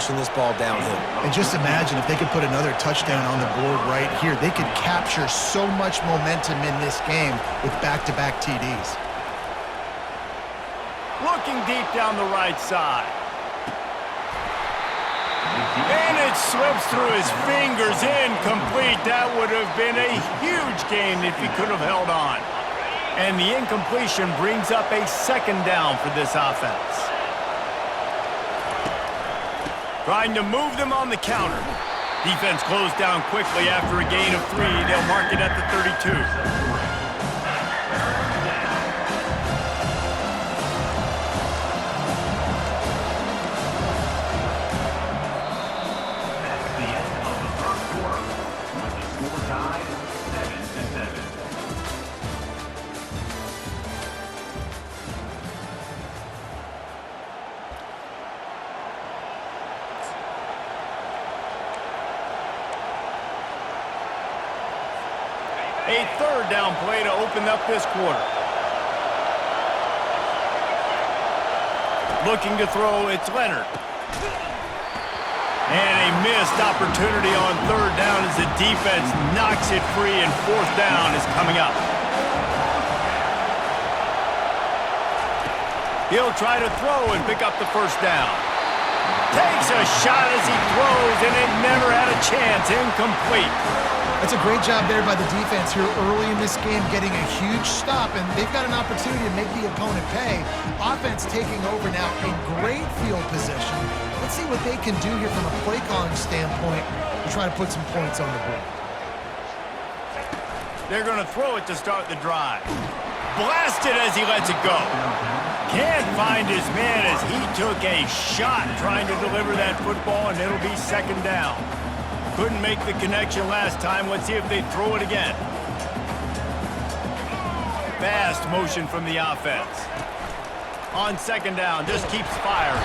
pushing this ball downhill. And just imagine if they could put another touchdown on the board right here. They could capture so much momentum in this game with back-to-back TDs. Looking deep down the right side. And it slips through his fingers, incomplete. That would have been a huge gain if he could have held on. And the incompletion brings up a second down for this offense. Trying to move them on the counter. Defense closed down quickly after a gain of 3. They'll mark it at the 32. A third down play to open up this quarter. Looking to throw, it's Leonard. And a missed opportunity on third down as the defense knocks it free, and fourth down is coming up. He'll try to throw and pick up the first down. Takes a shot as he throws, and it never had a chance. Incomplete. That's a great job there by the defense here early in this game, getting a huge stop, and they've got an opportunity to make the opponent pay. Offense taking over now in great field position. Let's see what they can do here from a play calling standpoint to try to put some points on the board. They're going to throw it to start the drive. Blasted as he lets it go. Can't find his man as he took a shot trying to deliver that football, and it'll be second down. Couldn't make the connection last time. Let's see if they throw it again. Fast motion from the offense. On second down, just keeps firing.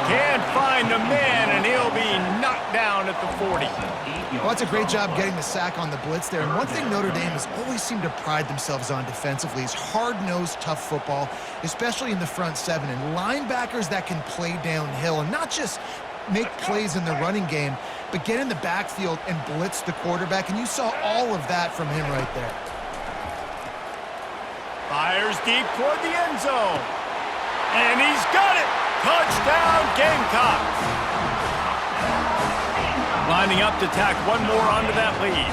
Can't find the man, and he'll be knocked down at the 40. Well, that's a great job getting the sack on the blitz there. And one thing Notre Dame has always seemed to pride themselves on defensively is hard-nosed, tough football, especially in the front seven. And linebackers that can play downhill and not just make plays in the running game, but get in the backfield and blitz the quarterback. And you saw all of that from him right there. Fires deep toward the end zone. And he's got it! Touchdown, Gamecocks! Lining up to tack one more onto that lead.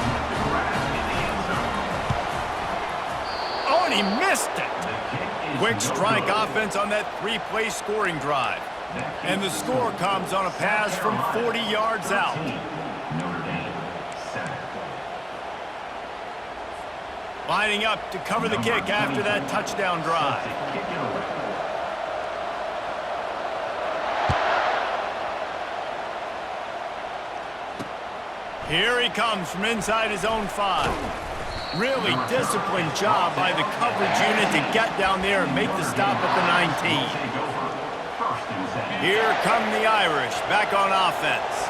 Oh, and he missed it! Quick strike offense on that 3-play scoring drive. And the score comes on a pass from 40 yards out. Lining up to cover the kick after that touchdown drive. Here he comes from inside his own 5. Really disciplined job by the coverage unit to get down there and make the stop at the 19. Here come the Irish back on offense.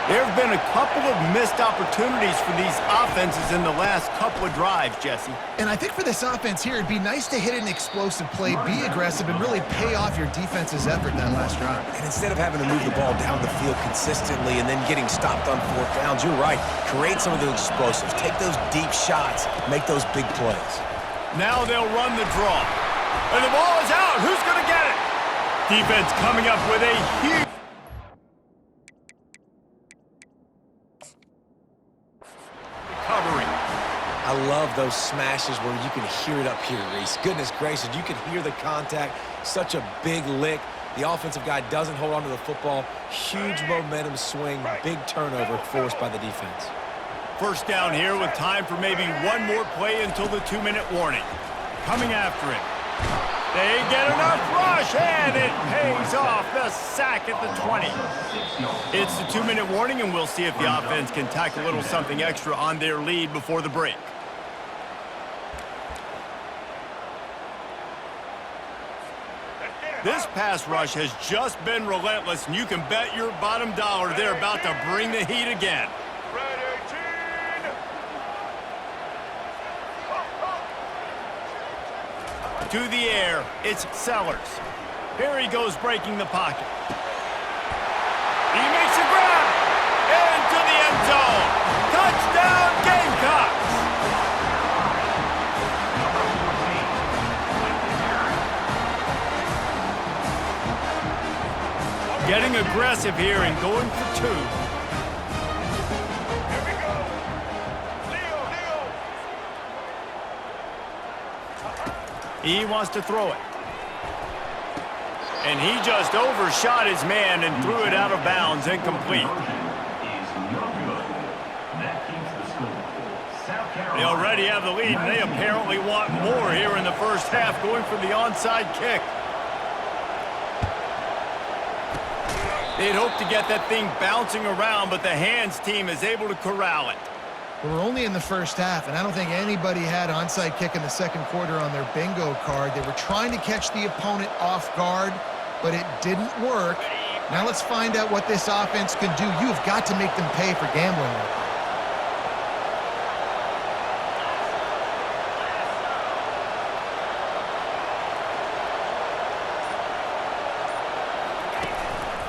There have been a couple of missed opportunities for these offenses in the last couple of drives, Jesse. And I think for this offense here, it'd be nice to hit an explosive play, be aggressive, and really pay off your defense's effort in that last drive. And instead of having to move the ball down the field consistently and then getting stopped on fourth downs, you're right. Create some of those explosives. Take those deep shots. Make those big plays. Now they'll run the draw. And the ball is out. Who's going to get it? Defense coming up with a huge... recovery. I love those smashes where you can hear it up here, Reese. Goodness gracious, you can hear the contact. Such a big lick. The offensive guy doesn't hold on to the football. Huge momentum swing, big turnover forced by the defense. First down here with time for maybe one more play until the 2-minute warning. Coming after him. They get enough rush, and it pays off. The sack at the 20. It's the 2-minute warning, and we'll see if the offense can tack a little something extra on their lead before the break. This pass rush has just been relentless, and you can bet your bottom dollar they're about to bring the heat again. To the air, it's Sellers. Here he goes breaking the pocket. aggressive here and going for 2. He wants to throw it. And he just overshot his man and threw it out of bounds, incomplete. They already have the lead, and they apparently want more here in the first half, going for the onside kick. They'd hoped to get that thing bouncing around, but the hands team is able to corral it. We're only in the first half, and I don't think anybody had onside kick in the second quarter on their bingo card. They were trying to catch the opponent off guard, but it didn't work. Now let's find out what this offense can do. You've got to make them pay for gambling like that.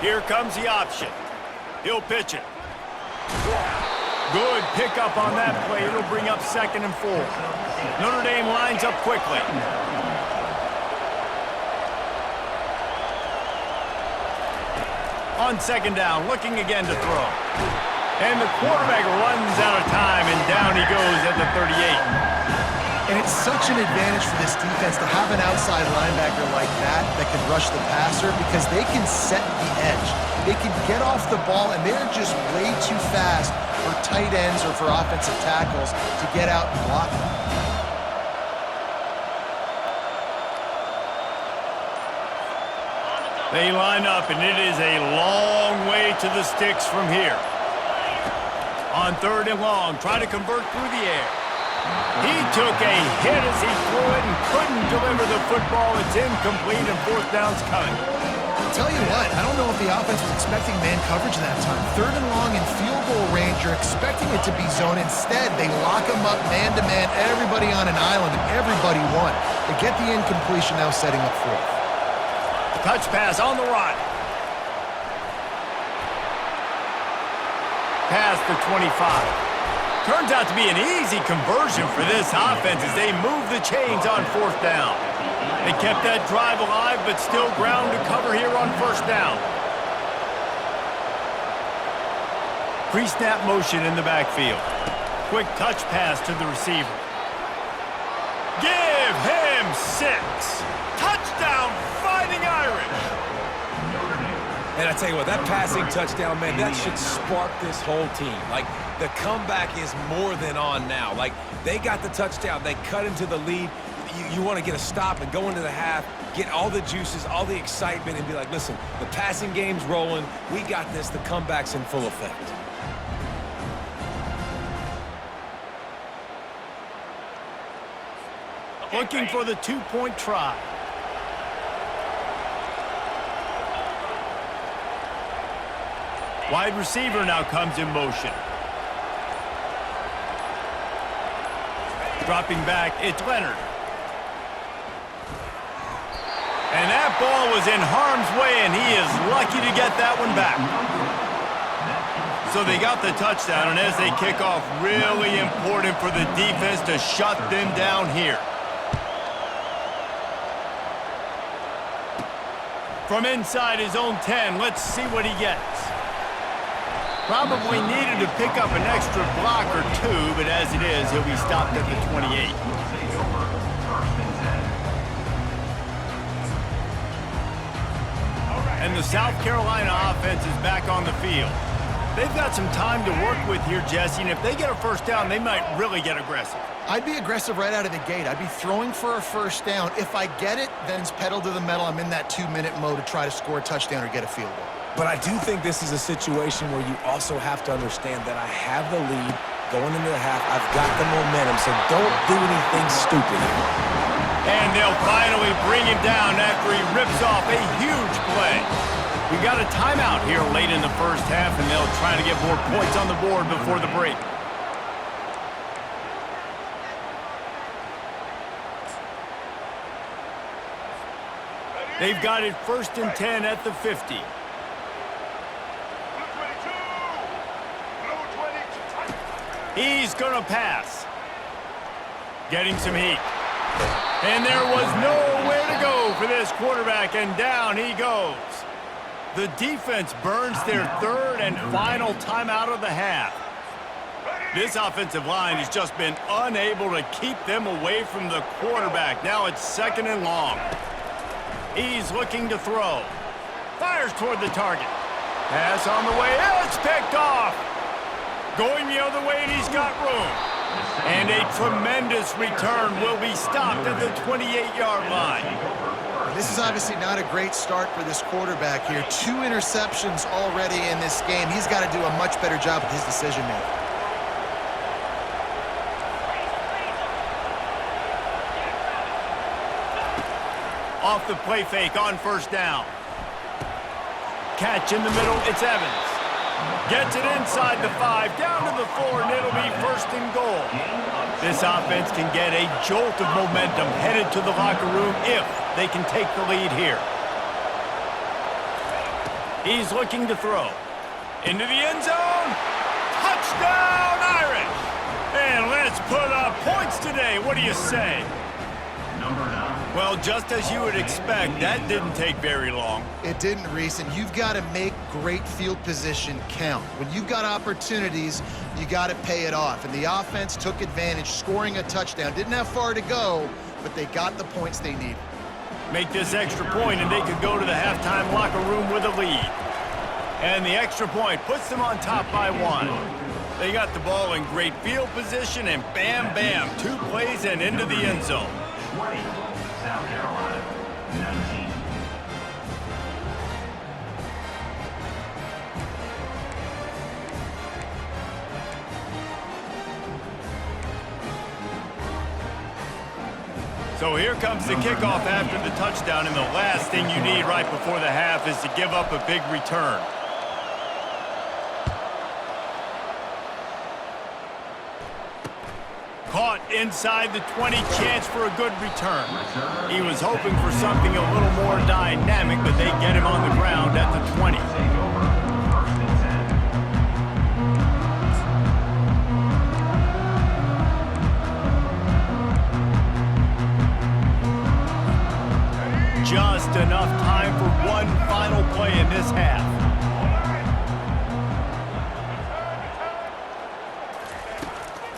Here comes the option. He'll pitch it. Good pickup on that play. It'll bring up 2nd and 4. Notre Dame lines up quickly. On 2nd down, looking again to throw. And the quarterback runs out of time, and down he goes at the 38. And it's such an advantage for this defense to have an outside linebacker like that can rush the passer, because they can set the edge. They can get off the ball, and they're just way too fast for tight ends or for offensive tackles to get out and block them. They line up, and it is a long way to the sticks from here. On 3rd and long, try to convert through the air. He took a hit as he threw it and couldn't deliver the football. It's incomplete, and 4th down's coming. I'll tell you what, I don't know if the offense was expecting man coverage that time. 3rd and long in field goal range, you're expecting it to be zone. Instead, they lock him up man-to-man, everybody on an island, and everybody won. They get the incompletion, now setting up 4th. Touch pass on the run. Pass the 25. Turns out to be an easy conversion for this offense as they move the chains on 4th down. They kept that drive alive, but still ground to cover here on 1st down. Pre-snap motion in the backfield. Quick touch pass to the receiver. Give him 6. Touchdown, Fighting Irish. And I tell you what, that passing touchdown, man, that should spark this whole team. Like, the comeback is more than on now. Like, they got the touchdown. They cut into the lead. You want to get a stop and go into the half, get all the juices, all the excitement, and be like, listen, the passing game's rolling. We got this. The comeback's in full effect. Looking for the 2-point try. Wide receiver now comes in motion. Dropping back, it's Leonard. And that ball was in harm's way, and he is lucky to get that one back. So they got the touchdown, and as they kick off, really important for the defense to shut them down here. From inside his own 10, let's see what he gets. Probably needed to pick up an extra block or 2, but as it is, he'll be stopped at the 28. And the South Carolina offense is back on the field. They've got some time to work with here, Jesse, and if they get a 1st down, they might really get aggressive. I'd be aggressive right out of the gate. I'd be throwing for a 1st down. If I get it, then it's pedal to the metal. I'm in that 2-minute mode to try to score a touchdown or get a field goal. But I do think this is a situation where you also have to understand that I have the lead going into the half. I've got the momentum, so don't do anything stupid. And they'll finally bring him down after he rips off a huge play. We got a timeout here late in the first half, and they'll try to get more points on the board before the break. They've got it 1st and 10 at the 50. He's going to pass. Getting some heat. And there was nowhere to go for this quarterback, and down he goes. The defense burns their third and final timeout of the half. This offensive line has just been unable to keep them away from the quarterback. Now it's 2nd and long. He's looking to throw. Fires toward the target. Pass on the way. It's picked off. Going the other way, and he's got room. And a tremendous return will be stopped at the 28-yard line. This is obviously not a great start for this quarterback here. 2 interceptions already in this game. He's got to do a much better job with his decision-making. Off the play fake on 1st down. Catch in the middle, it's Evans. Gets it inside the 5, down to the 4, and it'll be 1st and goal. This offense can get a jolt of momentum headed to the locker room if they can take the lead here. He's looking to throw. Into the end zone. Touchdown, Irish! And let's put up points today. What do you say? Well, just as you would expect, that didn't take very long. It didn't, Reese, and you've got to make great field position count. When you've got opportunities, you got to pay it off. And the offense took advantage, scoring a touchdown. Didn't have far to go, but they got the points they needed. Make this extra point, and they could go to the halftime locker room with a lead. And the extra point puts them on top by 1. They got the ball in great field position, and bam, bam, 2 plays and into the end zone. 20, South Carolina, 19. So here comes the kickoff after the touchdown, and the last thing you need right before the half is to give up a big return. Caught inside the 20, chance for a good return. He was hoping for something a little more dynamic, but they get him on the ground at the 20. Just enough time for one final play in this half.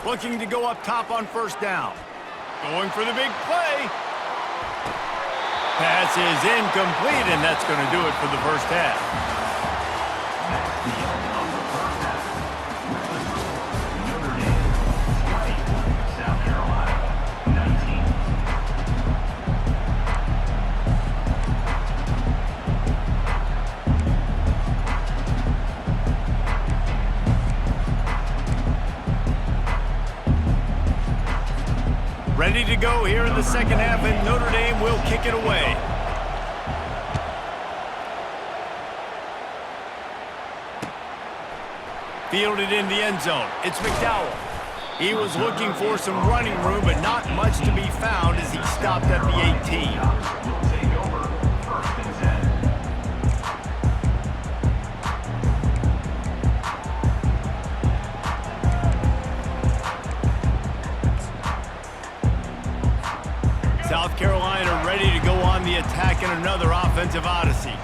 Looking to go up top on 1st down. Going for the big play. Pass is incomplete, and that's going to do it for the first half. Notre Dame, 20, South Carolina, 19. Ready to go here in the second half, and Notre Dame will kick it away. Fielded in the end zone. It's McDowell. He was looking for some running room, but not much to be found as he stopped at the 18. Will take over 1st and 10. South Carolina ready to go on the attack in another offensive odyssey.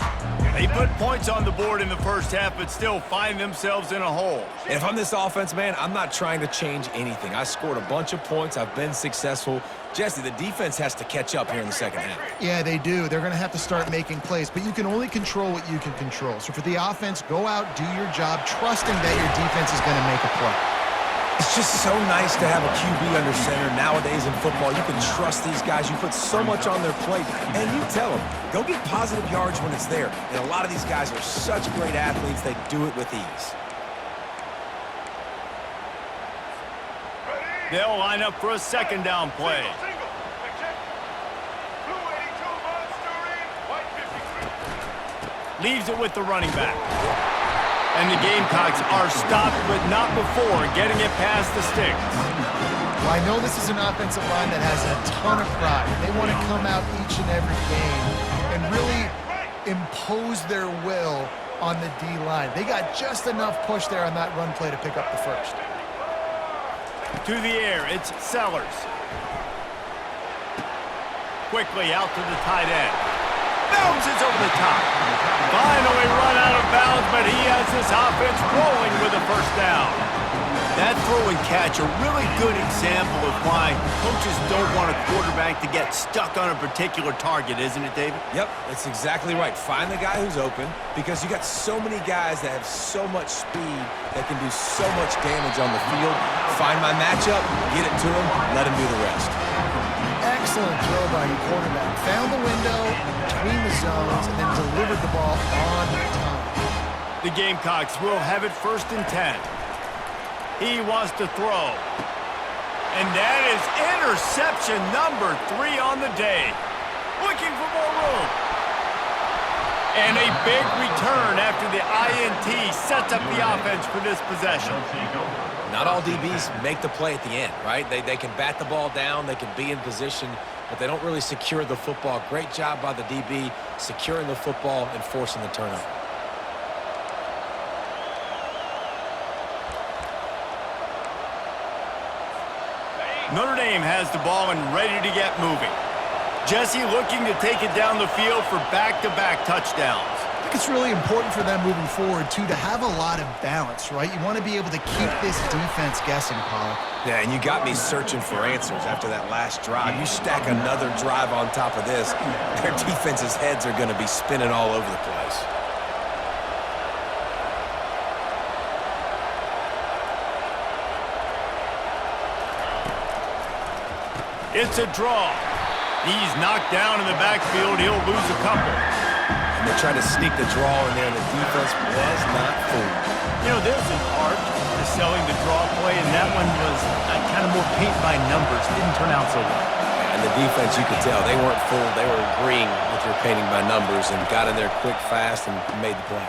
They put points on the board in the first half, but still find themselves in a hole. And if I'm this offense, man, I'm not trying to change anything. I scored a bunch of points. I've been successful. Jesse, the defense has to catch up here in the second half. Yeah, they do. They're going to have to start making plays, but you can only control what you can control. So for the offense, go out, do your job, trusting that your defense is going to make a play. It's just so nice to have a QB under center. Nowadays in football, you can trust these guys. You put so much on their plate, and you tell them, go get positive yards when it's there. And a lot of these guys are such great athletes, they do it with ease. They'll line up for a 2nd down play. Leaves it with the running back. And the Gamecocks are stopped, but not before getting it past the sticks. Well, I know this is an offensive line that has a ton of pride. They want to come out each and every game and really impose their will on the D-line. They got just enough push there on that run play to pick up the first. To the air, it's Sellers. Quickly out to the tight end. Bounces over the top. Finally run out of bounds, but he has this offense rolling with a first down. That throw and catch, a really good example of why coaches don't want a quarterback to get stuck on a particular target, isn't it, David? Yep, that's exactly right. Find the guy who's open because you got so many guys that have so much speed that can do so much damage on the field. Find my matchup, get it to him, let him do the rest. Excellent throw by your quarterback. Found the window between the zones and then delivered the ball on time. The Gamecocks will have it 1st and 10. He wants to throw. And that is interception number 3 on the day. Looking for more room. And a big return after the INT sets up the offense for this possession. Not all DBs make the play at the end, right? They can bat the ball down, they can be in position, but they don't really secure the football. Great job by the DB securing the football and forcing the turnover. Notre Dame has the ball and ready to get moving. Jesse looking to take it down the field for back-to-back touchdowns. I think it's really important for them moving forward, too, to have a lot of balance, right? You want to be able to keep this defense guessing, Pollock. Yeah, and you got me searching for answers after that last drive. You stack another drive on top of this, their defense's heads are going to be spinning all over the place. It's a draw. He's knocked down in the backfield. He'll lose a couple. And they tried to sneak the draw in there, and the defense was not fooled. You know, there's an art to selling the draw play, and that one was kind of more paint by numbers. Didn't turn out so well. And the defense, you could tell, they weren't fooled. They were agreeing with your painting by numbers and got in there quick, fast, and made the play.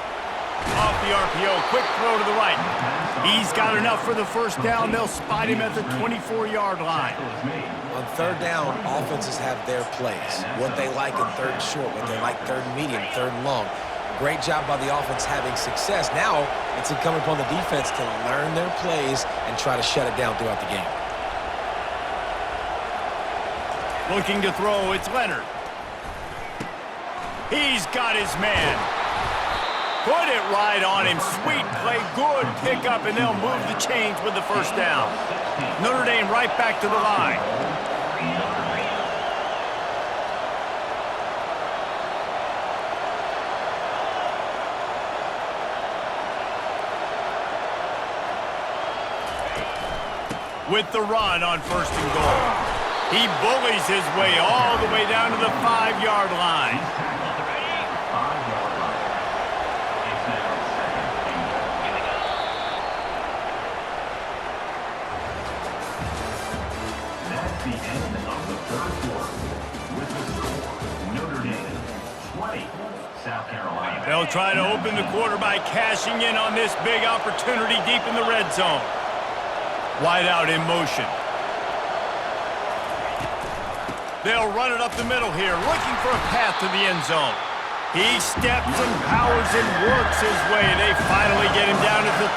Off the RPO, quick throw to the right. He's got enough for the first down. They'll spot him at the 24-yard line. On 3rd down, offenses have their plays. What they like in 3rd and short, what they like 3rd and medium, 3rd and long. Great job by the offense having success. Now, it's incumbent upon the defense to learn their plays and try to shut it down throughout the game. Looking to throw, it's Leonard. He's got his man. Put it right on him. Sweet play, good pickup, and they'll move the chains with the first down. Notre Dame right back to the line. With the run on 1st and goal. He bullies his way all the way down to the 5-yard line. That's the end of the 3rd quarter. With the score, Notre Dame 20, South Carolina. They'll try to open the quarter by cashing in on this big opportunity deep in the red zone. Wide out in motion. They'll run it up the middle here, looking for a path to the end zone. He steps and powers and works his way. They finally get him down at the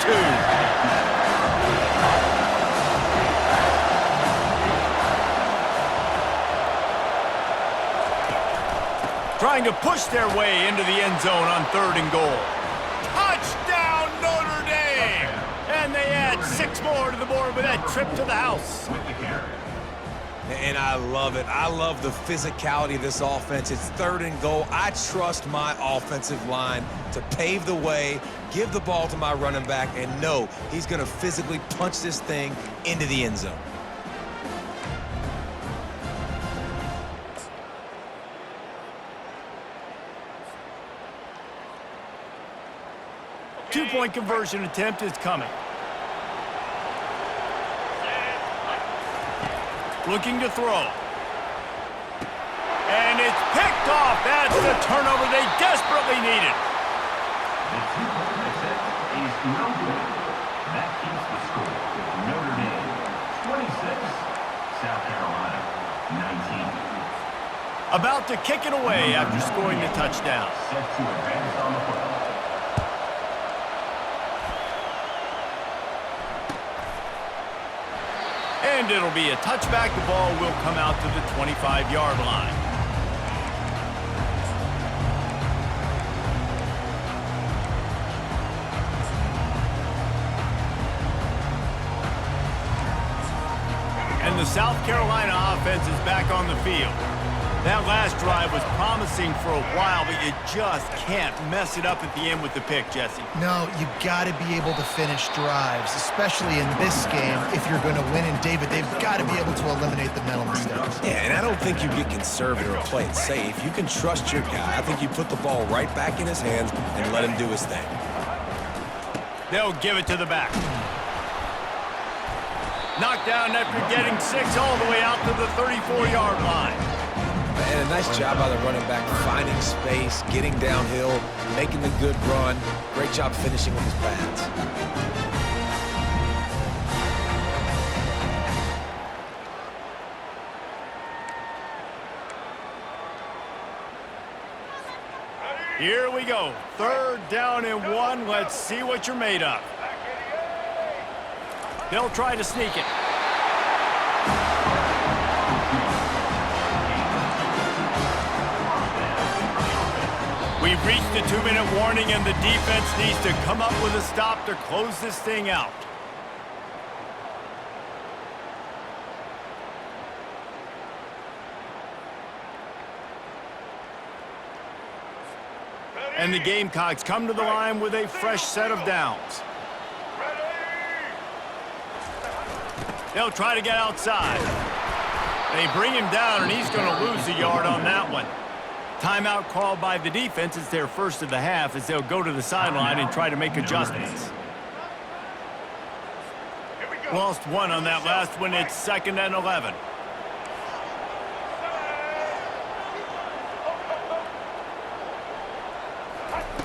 2. Trying to push their way into the end zone on 3rd and goal. Touchdown, Notre Dame! And they add 6 more to the board with that trip to the house. And I love it. I love the physicality of this offense. It's 3rd and goal. I trust my offensive line to pave the way, give the ball to my running back, and know he's going to physically punch this thing into the end zone. Two-point conversion attempt is coming. Looking to throw. And it's picked off. That's the turnover they desperately needed. The 2-point attempt is no good. That keeps the score. Notre Dame 26, South Carolina 19. About to kick it away after scoring the touchdown. Set to advance on the football. And it'll be a touchback. The ball will come out to the 25-yard line. And the South Carolina offense is back on the field. That last drive was promising for a while, but you just can't mess it up at the end with the pick, Jesse. No, you got to be able to finish drives, especially in this game if you're going to win. And David, they've got to be able to eliminate the mental mistakes. Yeah, and I don't think you get conservative or play it safe. You can trust your guy. I think you put the ball right back in his hands and let him do his thing. They'll give it to the back. Knocked down after getting 6 all the way out to the 34-yard line. And a nice job by the running back, finding space, getting downhill, making the good run. Great job finishing with his pads. Here we go. 3rd down and 1. Let's see what you're made of. They'll try to sneak it. We've reached the 2-minute warning, and the defense needs to come up with a stop to close this thing out. And the Gamecocks come to the line with a fresh set of downs. They'll try to get outside. They bring him down, and he's going to lose a yard on that one. Timeout called by the defense. It's their first of the half as they'll go to the sideline and try to make adjustments. Lost 1 on that last one. It's 2nd and 11.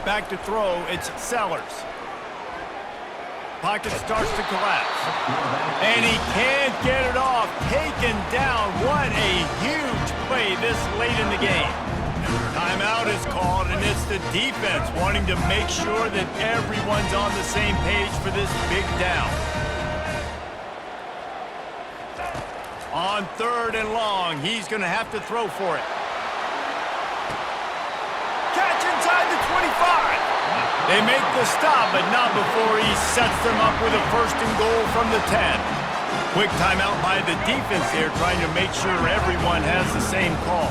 Back to throw. It's Sellers. Pocket starts to collapse. And he can't get it off. Taken down. What a huge play this late in the game. Timeout is called, and it's the defense wanting to make sure that everyone's on the same page for this big down. On 3rd and long, he's going to have to throw for it. Catch inside the 25. They make the stop, but not before he sets them up with a 1st and goal from the 10. Quick timeout by the defense here, trying to make sure everyone has the same call.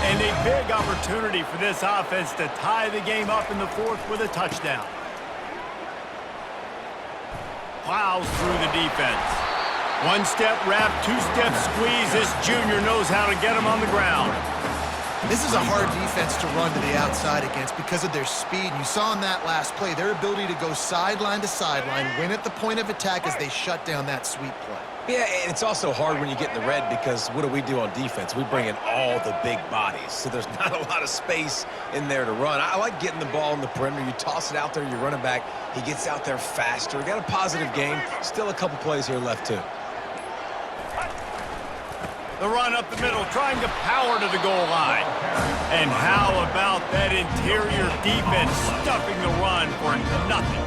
And a big opportunity for this offense to tie the game up in the 4th with a touchdown. Plows through the defense. 1-step wrap, 2-step squeeze. This junior knows how to get him on the ground. This is a hard defense to run to the outside against because of their speed. You saw in that last play their ability to go sideline to sideline, win at the point of attack as they shut down that sweep play. Yeah, and it's also hard when you get in the red because what do on defense? We bring in all the big bodies, so there's not a lot of space in there to run. I like getting the ball in the perimeter. You toss it out there, you're running back. He gets out there faster. Got a positive game. Still a couple plays here left, too. The run up the middle, trying to power to the goal line. And how about that interior defense stuffing the run for nothing?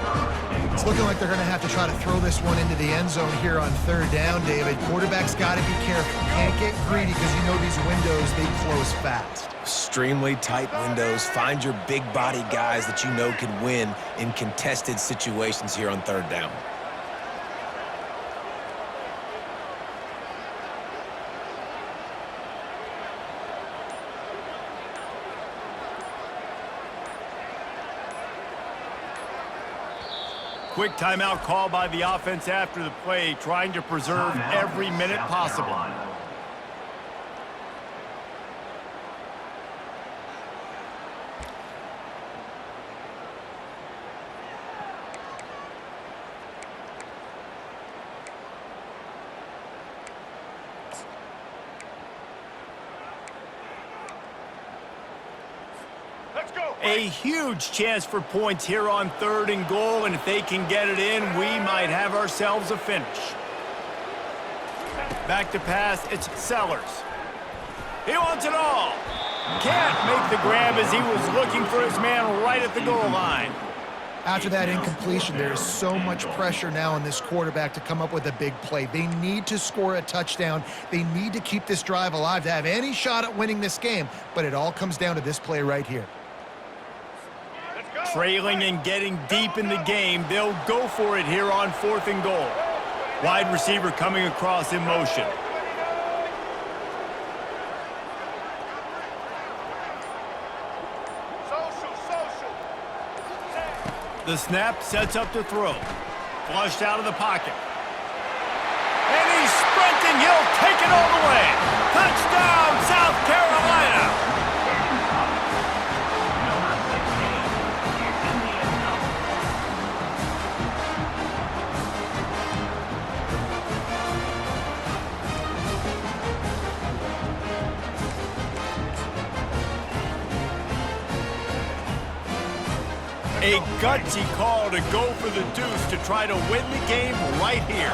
It's looking like they're going to have to try to throw this one into the end zone here on 3rd down, David. Quarterback's got to be careful. Can't get greedy because you know these windows, they close fast. Extremely tight windows. Find your big body guys that you know can win in contested situations here on 3rd down. Quick timeout call by the offense after the play, trying to preserve every minute possible. A huge chance for points here on 3rd and goal, and if they can get it in, we might have ourselves a finish. Back to pass, it's Sellers. He wants it all. Can't make the grab as he was looking for his man right at the goal line. After that incompletion, there is so much pressure now on this quarterback to come up with a big play. They need to score a touchdown. They need to keep this drive alive to have any shot at winning this game, but it all comes down to this play right here. Trailing and getting deep in the game, they'll go for it here on 4th and goal. Wide receiver coming across in motion. The snap sets up to throw. Flushed out of the pocket. And he's sprinting. He'll take it all the way. Touchdown, South Carolina. A gutsy call to go for the deuce to try to win the game right here.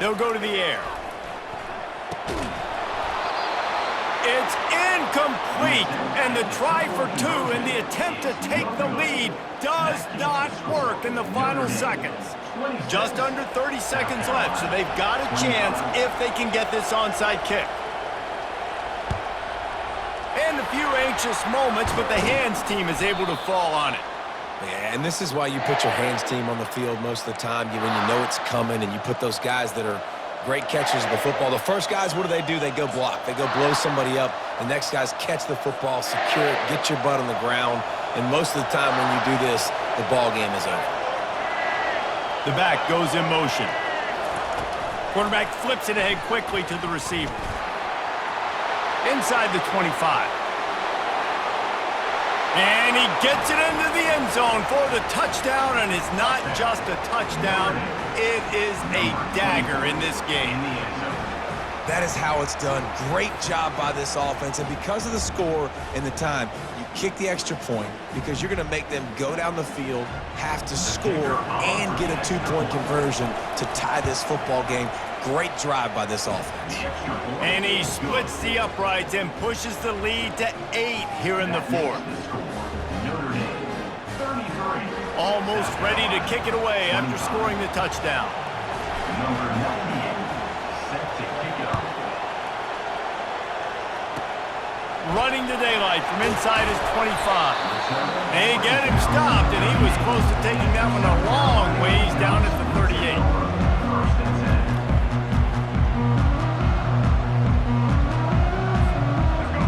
They'll go to the air. It's incomplete, and the try for two and the attempt to take the lead does not work in the final seconds. Just under 30 seconds left, so they've got a chance if they can get this onside kick. And a few anxious moments, but the hands team is able to fall on it. Yeah, and this is why you put your hands team on the field most of the time when you know it's coming, and you put those guys that are great catchers of the football. The first guys, what do? They go block. They go blow somebody up. The next guys catch the football, secure it, get your butt on the ground. And most of the time when you do this, the ball game is over. The back goes in motion. Quarterback flips it ahead quickly to the receiver. Inside the 25. And he gets it into the end zone for the touchdown, and it's not just a touchdown, it is a dagger in this game. That is how it's done. Great job by this offense, and because of the score and the time, you kick the extra point because you're going to make them go down the field, have to score, and get a two-point conversion to tie this football game. Great drive by this offense. And he splits the uprights and pushes the lead to 8 here in the fourth. Almost ready to kick it away after scoring the touchdown. Number 98, set to kick it off. Running to daylight from inside his 25. They get him stopped, and he was close to taking that one a long ways down at the 38.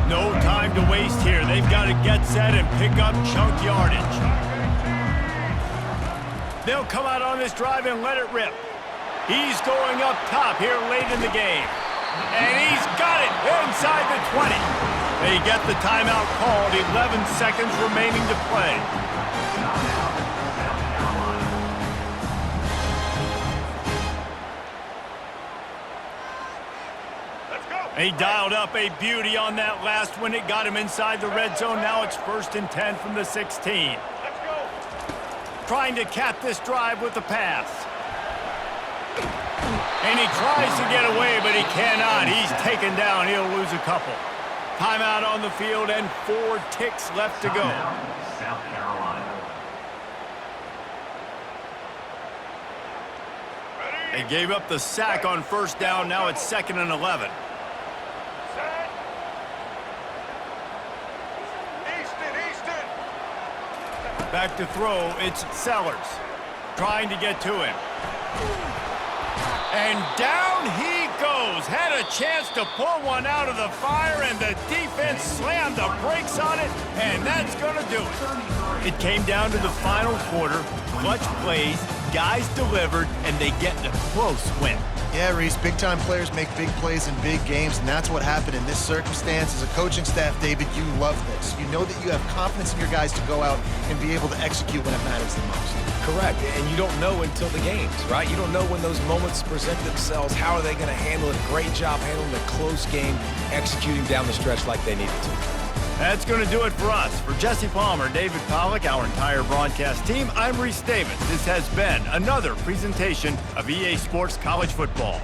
No time to waste here. They've got to get set and pick up chunk yardage. They'll come out on this drive and let it rip. He's going up top here late in the game. And he's got it inside the 20. They get the timeout called, 11 seconds remaining to play. He dialed up a beauty on that last one. It got him inside the red zone. Now it's 1st and 10 from the 16. Trying to cap this drive with the pass. And he tries to get away, but he cannot. He's taken down. He'll lose a couple. Timeout on the field and 4 ticks left to go. South Carolina. They gave up the sack on 1st down. Now it's 2nd and 11. Back to throw, it's Sellers. Trying to get to him. And down he goes. Had a chance to pull one out of the fire, and the defense slammed the brakes on it, and that's going to do it. It came down to the final quarter. Clutch plays, guys delivered, and they get a close win. Yeah, Reese, big-time players make big plays in big games, and that's what happened in this circumstance. As a coaching staff, David, you love this. You know that you have confidence in your guys to go out and be able to execute when it matters the most. Correct, and you don't know until the games, right? You don't know when those moments present themselves. How are they going to handle it? Great job handling a close game, executing down the stretch like they needed to. That's going to do it for us. For Jesse Palmer, David Pollack, our entire broadcast team, I'm Reese Davis. This has been another presentation of EA Sports College Football.